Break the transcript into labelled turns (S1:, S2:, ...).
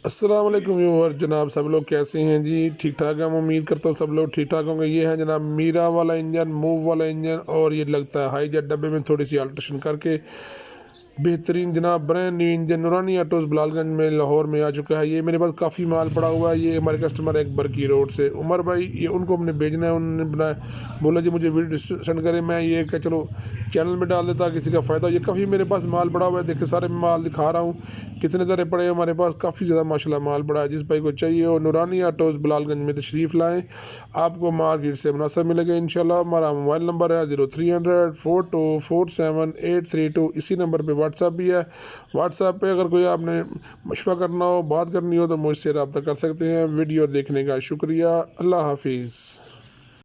S1: अस्सलाम वालेकुम व्यूअर जनाब, सब लोग कैसे हैं जी? ठीक ठाक है। मैं उम्मीद करता हूँ सब लोग ठीक ठाक होंगे। ये है जनाब मीरा वाला इंजन, मूव वाला इंजन, और ये लगता है हाई जेट डब्बे में थोड़ी सी अल्ट्रेशन करके बेहतरीन जनाब ब्रांड न्यू इंजन नूरानी ऑटोज़ बिलालगंज में लाहौर में आ चुका है। ये मेरे पास काफ़ी माल पड़ा हुआ है। ये हमारे कस्टमर एक बरकी रोड से उमर भाई, ये उनको हमने भेजना है। उन्होंने बनाया, बोला जी मुझे वीडियो सेंड करें। मैं ये कि चलो चैनल में डाल देता, किसी का फ़ायदा। ये काफ़ी मेरे पास माल पड़ा हुआ है, देखिए सारे माल दिखा रहा हूँ कितने तरह पड़े हैं हमारे पास। काफ़ी ज़्यादा माशाल्लाह माल पड़ा है। जिस भाई को चाहिए वो नूरानी ऑटोज़ बिलालगंज में तशरीफ़ लाएँ, आपको मार्केट से मुनासिब मिलेगा इंशाल्लाह। हमारा मोबाइल नंबर है 0300 4247 832। इसी नंबर पर व्हाट्सअप भी है। व्हाट्सएप पे अगर कोई आपने मशवरा करना हो, बात करनी हो, तो मुझसे रब्ता कर सकते हैं। वीडियो देखने का शुक्रिया। अल्लाह हाफिज़।